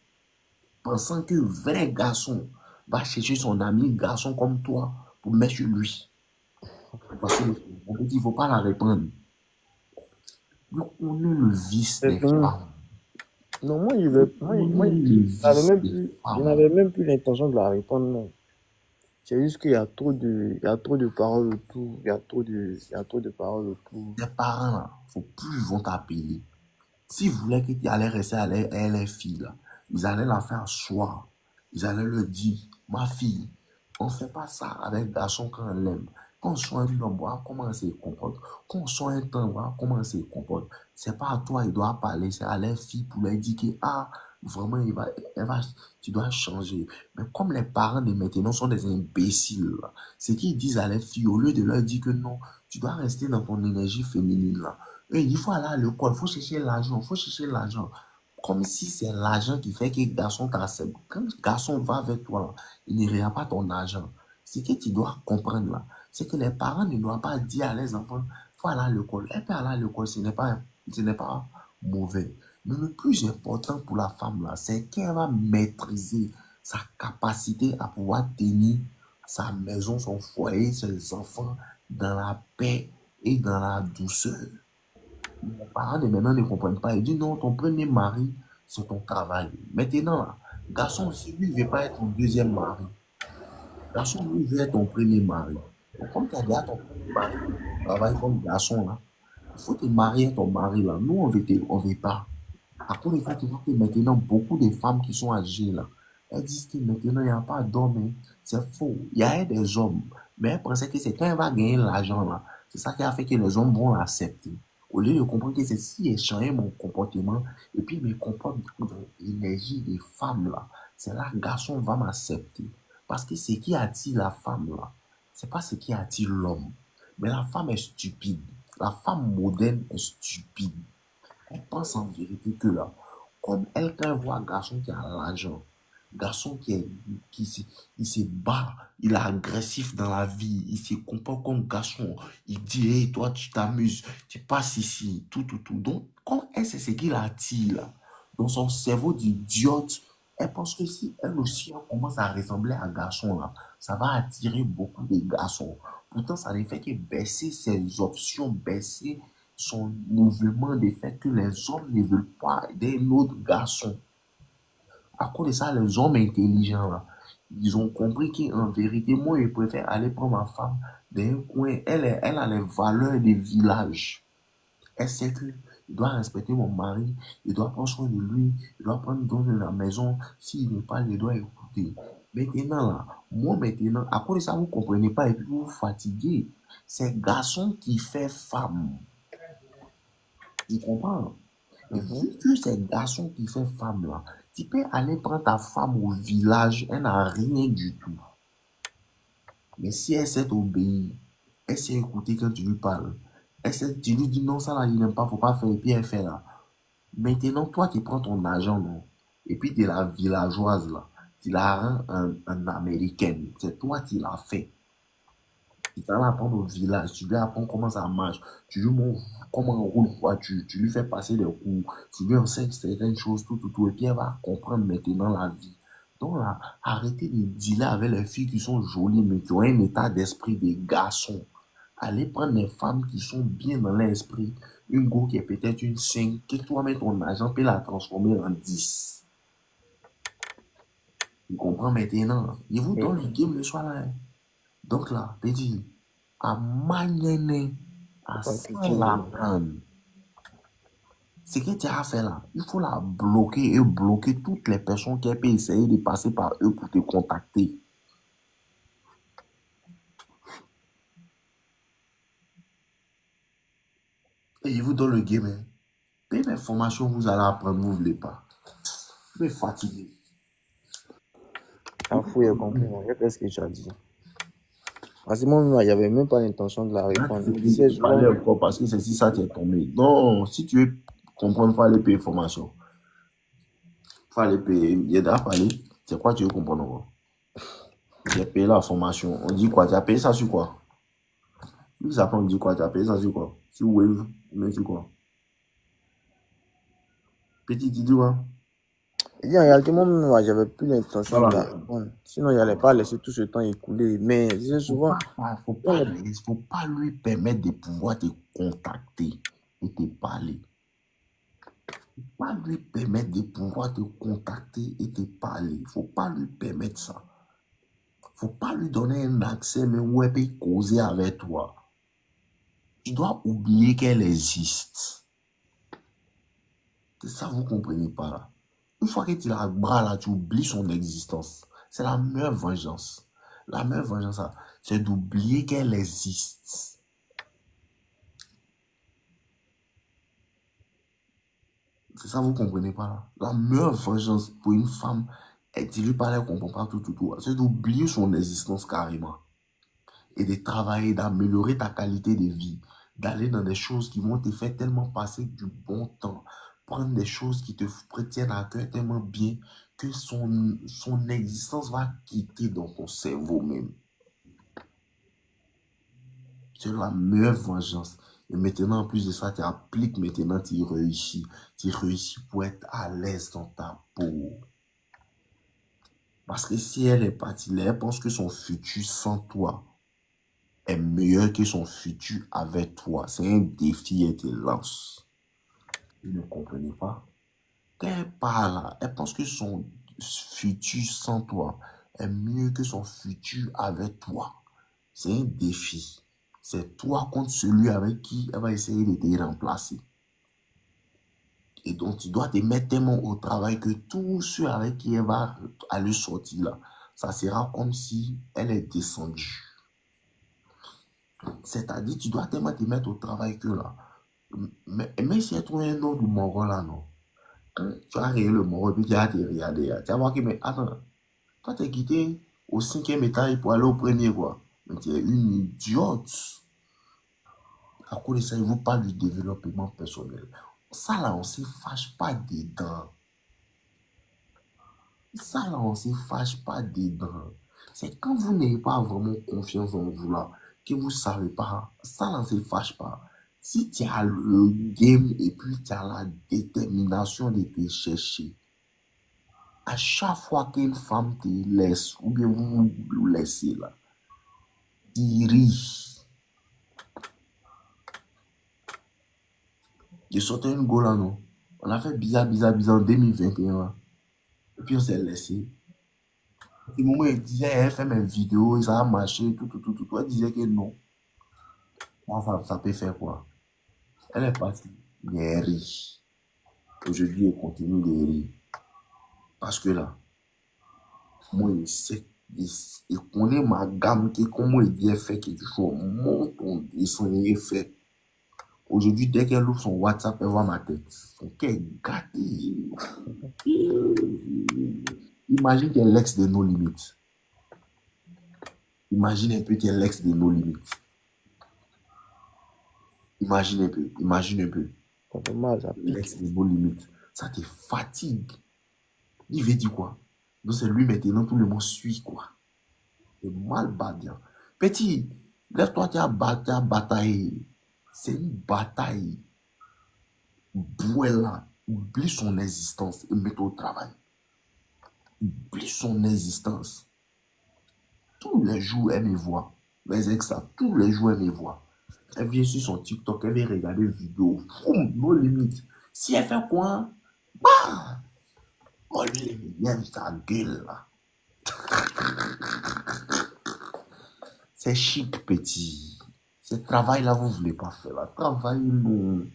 Pensant que vrai garçon va chercher son ami garçon comme toi pour mettre sur lui. Parce qu'il ne faut pas la répandre. Donc, on est le vice des femmes. Non, moi, je n'avais même plus l'intention de la répondre, non. C'est juste qu'il y a trop de paroles autour. Il y a trop de paroles autour. Tes parents, là, faut plus ils vont t'appeler. S'ils voulaient que tu allais rester avec les filles, là, ils allaient la faire asseoir. Ils allaient leur dire, ma fille, on ne fait pas ça avec un garçon quand on l'aime. Quand on soit un homme, voilà comment on se comporte. Quand on soit un temps, voilà comment on se comporte. C'est pas à toi, il doit parler, c'est à les filles pour leur dire que, ah, vraiment, tu dois changer. Mais comme les parents de maintenant sont des imbéciles, là, c'est qu'ils disent à les filles, au lieu de leur dire que non, tu dois rester dans ton énergie féminine, là. Et il faut aller à l'école, il faut chercher l'argent, il faut chercher l'argent. Comme si c'est l'argent qui fait que le garçon t'accepte. Quand le garçon va avec toi, là, il ne regarde pas ton argent. Ce que tu dois comprendre là, c'est que les parents ne doivent pas dire à les enfants, il faut aller à l'école. Elle peut aller à l'école, ce n'est pas mauvais. Mais le plus important pour la femme là, c'est qu'elle va maîtriser sa capacité à pouvoir tenir sa maison, son foyer, ses enfants dans la paix et dans la douceur. Les parents de maintenant ne comprennent pas. Ils disent non, ton premier mari, c'est ton travail. Maintenant, là, garçon aussi, lui, il ne veut pas être ton deuxième mari. Garçon, lui, il veut être ton premier mari. Donc, comme tu as déjà ton premier mari, tu travailles comme garçon, là, il faut te marier à ton mari, là. Nous, on veut pas. À cause de ça, tu vois que maintenant, beaucoup de femmes qui sont âgées, là, elles disent que maintenant, il n'y a pas d'hommes. Hein. C'est faux. Il y a des hommes. Mais elles pensaient que c'est quand elle va gagner l'argent, là. C'est ça qui a fait que les hommes vont l'accepter. Au lieu de comprendre que c'est si j'ai changé mon comportement, et puis me comporte dans l'énergie des femmes, là, c'est là que le garçon va m'accepter. Parce que ce qui attire la femme, là, c'est pas ce qui attire l'homme. Mais la femme est stupide. La femme moderne est stupide. Elle pense en vérité que là, comme elle, quand elle voit un garçon qui a l'argent, garçon il se bat, il est agressif dans la vie, il se comporte comme garçon, il dit, hey, toi, tu t'amuses, tu passes ici, tout, tout, tout. Donc, quand elle, c'est ce qui l'attire, là, dans son cerveau d'idiote, elle pense que si elle aussi elle commence à ressembler à un garçon, là, ça va attirer beaucoup de garçons. Pourtant, ça ne fait que baisser ses options, baisser son mouvement de fait que les hommes ne veulent pas d'un autre garçon. À cause de ça, les hommes intelligents, là, ils ont compris qu'en vérité, moi, je préfère aller prendre ma femme dans un coin. Elle a les valeurs des villages. Elle sait que il doit respecter mon mari, il doit prendre soin de lui, il doit prendre soin de la maison. S'il ne parle, il doit écouter. Maintenant, là, moi, maintenant, à cause de ça, vous ne comprenez pas et puis vous vous fatiguez. C'est garçon qui fait femme. Tu comprends? Et vu que c'est garçon qui fait femme là, tu peux aller prendre ta femme au village, elle n'a rien du tout. Mais si elle sait t'obéir, elle sait écouter quand tu lui parles, tu lui dis non, ça là, il n'aime pas, faut pas faire, et puis elle fait là. Maintenant, toi qui prends ton argent, non, et puis tu es la villageoise là, tu la rends un américaine, c'est toi qui l'as fait. Tu t'en vas apprendre au village, tu lui apprends comment ça marche, tu lui montres comment on roule une voiture, tu lui fais passer des cours, tu lui enseignes certaines choses, tout, tout, tout, et puis elle va comprendre maintenant la vie. Donc là, arrêtez de dealer avec les filles qui sont jolies, mais qui ont un état d'esprit des garçons. Allez prendre les femmes qui sont bien dans l'esprit. Une go qui est peut-être une 5, que toi-même ton argent peut la transformer en 10. Tu comprends maintenant? Il vous donne le game le soir là. Hein. Donc là, tu dis, à manier, à sans la prendre. Ce que tu as fait là, il faut la bloquer et bloquer toutes les personnes qui peuvent essayer de passer par eux pour te contacter. Et je vous donne le game. Hein. Quelle information vous allez apprendre, vous ne voulez pas. Vous êtes fatigué. Ah, fou, j'ai compris. Qu'est-ce que tu as dit? Parce que moi, il n'y avait même pas l'intention de la répondre. Je parlais encore parce que c'est si ça t'est tombé. Non, si tu veux comprendre, il faut aller payer formation. Il faut aller payer. Il y a déjà parlé. C'est quoi tu veux comprendre encore? J'ai payé la formation. On dit quoi? Tu as payé ça sur quoi? Ils apprennent, on dit quoi? Tu as payé ça sur quoi? Sur Wave, mais sur quoi? Petit, tu dis quoi? En réalité, moi, j'avais plus l'intention de la répondre. Sinon, il n'allait pas laisser tout ce temps écouler. Mais c'est souvent. Faut pas lui permettre de pouvoir te contacter et te parler. pas lui permettre de pouvoir te contacter et te parler. Il ne faut pas lui permettre ça. Il ne faut pas lui donner un accès, mais où elle peut causer avec toi. Tu dois oublier qu'elle existe. C'est ça, vous ne comprenez pas là. Une fois que tu la bras là, tu oublies son existence. C'est la meilleure vengeance. La meilleure vengeance, c'est d'oublier qu'elle existe. C'est ça, vous ne comprenez pas là. La meilleure vengeance pour une femme, tu lui parles, elle ne comprend pas tout. C'est d'oublier son existence carrément. Et de travailler, d'améliorer ta qualité de vie. D'aller dans des choses qui vont te faire tellement passer du bon temps. Prendre des choses qui te tiennent à cœur tellement bien que son existence va quitter dans ton cerveau même. C'est la meilleure vengeance. Et maintenant, en plus de ça, tu appliques maintenant, tu réussis. Tu réussis pour être à l'aise dans ta peau. Parce que si elle est partie là, elle pense que son futur sans toi est meilleur que son futur avec toi. C'est un défi et te lance. Vous ne comprenez pas? Quand elle parle, elle pense que son futur sans toi est mieux que son futur avec toi. C'est un défi. C'est toi contre celui avec qui elle va essayer de te remplacer. Et donc, tu dois te mettre tellement au travail que tous ceux avec qui elle va aller sortir là, ça sera comme si elle est descendue. C'est-à-dire, tu dois tellement te mettre au travail que là. Mais si elle trouve un autre Moro là, non. Quand tu as réglé le Moro et puis tu vas te regarder, tu vas voir que, mais attends, toi t'es quitté au 5e étage pour aller au premier, quoi. Mais tu es une idiote. À cause de ça, il ne veut pas du développement personnel. Ça là, on ne se fâche pas dedans. Ça là, on ne se fâche pas dedans. C'est quand vous n'avez pas vraiment confiance en vous là, que vous ne savez pas. Ça là, on ne se fâche pas. Si tu as le game et puis tu as la détermination de te chercher, à chaque fois qu'une femme te laisse, ou bien vous vous laissez là, tu ris. J'ai sorti une go là, non? On a fait bizarre en 2021. Et puis on s'est laissé. Du moment où il disait, elle fait mes vidéos, ça a marché, tout. Elle disait que non. Moi, ça peut faire quoi? Elle est partie. Il est riche. Aujourd'hui, elle continue de rire. Parce que là, moi, il connaît ma gamme, comment il dit, elle fait quelque chose. Monte, on descend, il fait. Aujourd'hui, dès qu'elle ouvre son WhatsApp, elle voit ma tête. Son cœur est gâté. Imagine qu'elle est l'ex de nos limites. Imagine un peu qu'elle est l'ex de nos limites. Imagine un peu. Ça fait mal, ça pique. L'ex de nos limites. Ça te fatigue. Il veut dire quoi? Donc c'est lui maintenant, tout le monde suit quoi. C'est mal bâti. Petit, lève-toi, tu as bataille. C'est une bataille. Voilà. Oublie son existence et mets-toi au travail. Oublie son existence. Tous les jours, elle me voit. Les ex, tous les jours, elle me voit. Elle vient sur son TikTok, elle vient regarder une vidéo. Nos limites. Si elle fait quoi? Bah! Oh, lui, il aime sa gueule, là. C'est chic, petit. Ce travail-là, vous ne voulez pas faire, là. Travaillez-nous.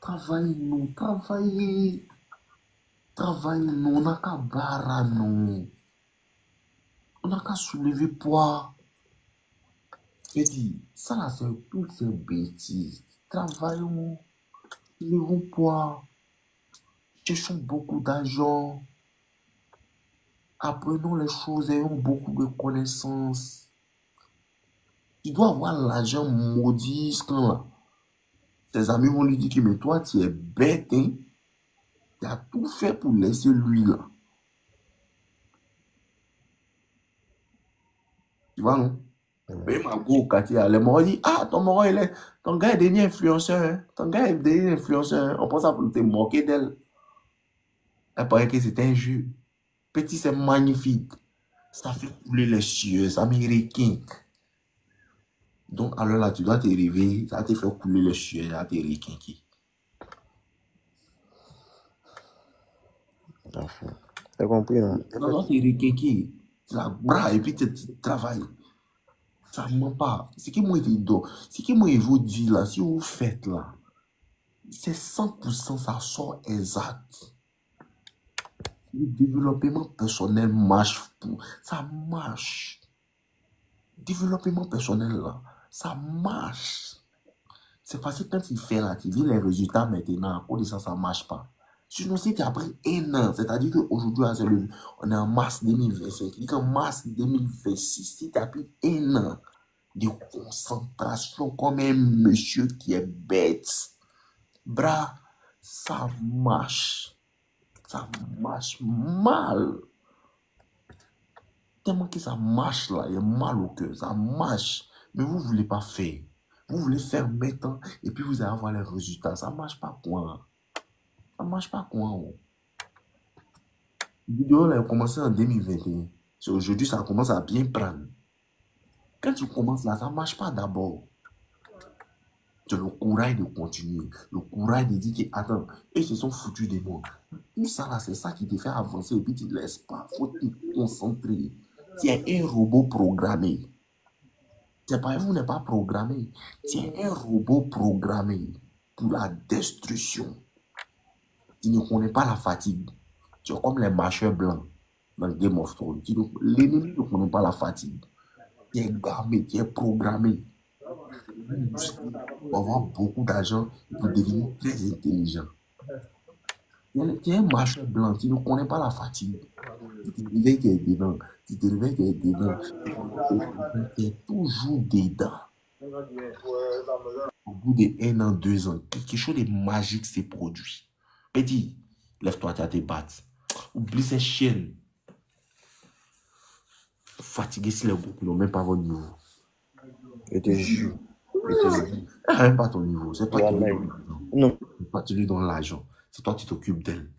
Travaillez. On n'a qu'à barrer, non. On n'a qu'à soulever poids. Petit, ça là, c'est toutes ces bêtises. Travaillons, soulevons poids, cherchons beaucoup d'argent, apprenons les choses, ayons beaucoup de connaissances. Tu dois avoir l'argent maudit, là. Tes amis vont lui dire que mais toi, tu es bête, hein? Tu as tout fait pour laisser lui là. Tu vois, non? Mais ma go au quartier, les morts dit, ah, ton gars est devenu influenceur, hein? Ton gars est devenu influenceur, hein? On pense à te moquer d'elle. Elle paraît que c'était un jeu. Petit, c'est magnifique. Ça fait couler les cieux, ça m'irrique. Donc, alors là, tu dois te réveiller, ça te fait couler les cieux, ça te réveiller. À fond. T'as compris, non? Non, tu es requéqué. Tu la bras et puis tu travailles. Ça ne ment pas. Ce que moi, je vous dis là, si vous faites là, c'est 100%, ça sort exact. Le développement personnel marche. Ça marche. Développement personnel là, ça marche. C'est parce que quand tu fais là, tu vis les résultats maintenant, à cause de ça, ça ne marche pas. Sinon, si tu as pris un an, c'est-à-dire qu'aujourd'hui, on est en mars 2025, dit qu'en mars 2026, si tu as pris un an de concentration comme un monsieur qui est bête, bras, ça marche. Ça marche mal. Tellement que ça marche là, il y a mal au cœur, ça marche. Mais vous ne voulez pas faire. Vous voulez faire maintenant et puis vous allez avoir les résultats. Ça ne marche pas quoi. Ça ne marche pas quoi. La vidéo là, a commencé en 2021. C'est aujourd'hui, ça commence à bien prendre. Quand tu commences là, ça ne marche pas d'abord. Tu as le courage de continuer. Le courage de dire que, attends, ils se sont foutus de moi. Tout ça là, c'est ça qui te fait avancer et puis tu ne laisses pas. Il faut te concentrer. Tu es un robot programmé. Vous n'êtes pas programmé. Tu es un robot programmé pour la destruction. Tu ne connais pas la fatigue. Tu es comme les marcheurs blancs dans Game of Thrones. L'ennemi ne connaît pas la fatigue. Tu es gamé, tu es programmé. Pour avoir beaucoup d'argent et pour devenir très intelligent. Tu es un marcheur blanc, tu ne connais pas la fatigue. Tu te réveilles, tu es dedans. Tu te réveilles, tu es dedans. Tu es toujours dedans. Au bout de 1 an, 2 ans, quelque chose de magique s'est produit. Petit, lève-toi, tu as te battre. Oublie ces chiennes. Fatigué si les groupes qui n'ont même pas votre niveau. Je te jure. Même pas ton niveau. C'est pas qui lui donne l'argent. Non. C'est pas qui lui donne l'argent. C'est toi qui t'occupes d'elle.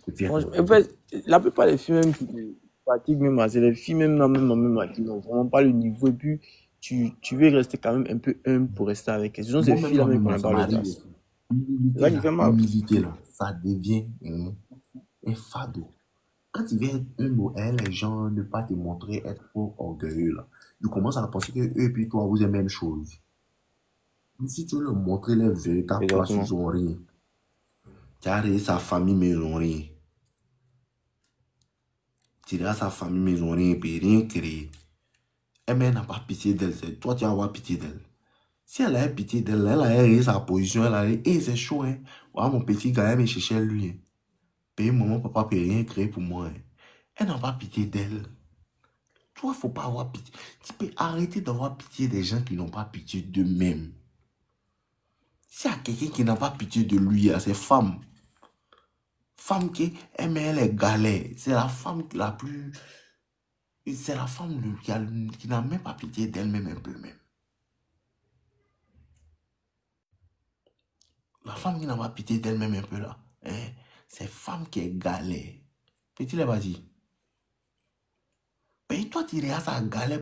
En fait, la plupart des filles même qui fatiguent même, c'est les filles même qui n'ont vraiment pas le niveau. Et puis, tu veux rester quand même un peu humble pour rester avec elles. Sinon, ces filles-là même qu'on n'a pas le place. L'humilité là, ça devient un fardeau. Quand tu viens humble, les gens ne pas te montrer être trop orgueilleux là. Ils commencent à penser que eux et puis toi, vous êtes la même chose. Mais si tu veux leur montrer les véritables places, ils n'ont rien. Tu as réussi sa famille, mais ils n'ont rien. Tu diras sa famille, mais ils n'ont rien, puis rien créé. Elle n'a pas pitié d'elle, toi tu vas avoir pitié d'elle. Si elle a pitié d'elle, elle a réussi sa position, elle a dit, c'est chaud, hein. Ouais, mon petit gars, elle me cherchait lui. Hein. Puis maman, papa peut rien créer pour moi. Hein. Elle n'a pas pitié d'elle. Toi, il ne faut pas avoir pitié. Tu peux arrêter d'avoir pitié des gens qui n'ont pas pitié d'eux-mêmes. S'il y a quelqu'un qui n'a pas pitié de lui, c'est femme. Femme qui aime les galères. C'est la femme la plus... C'est la femme qui n'a même pas pitié d'elle-même un peu même. La femme qui n'a pas pitié d'elle-même un peu là. Hein, c'est femme qui est galère. Petit les vas-y. Mais toi, tu irais à sa galère.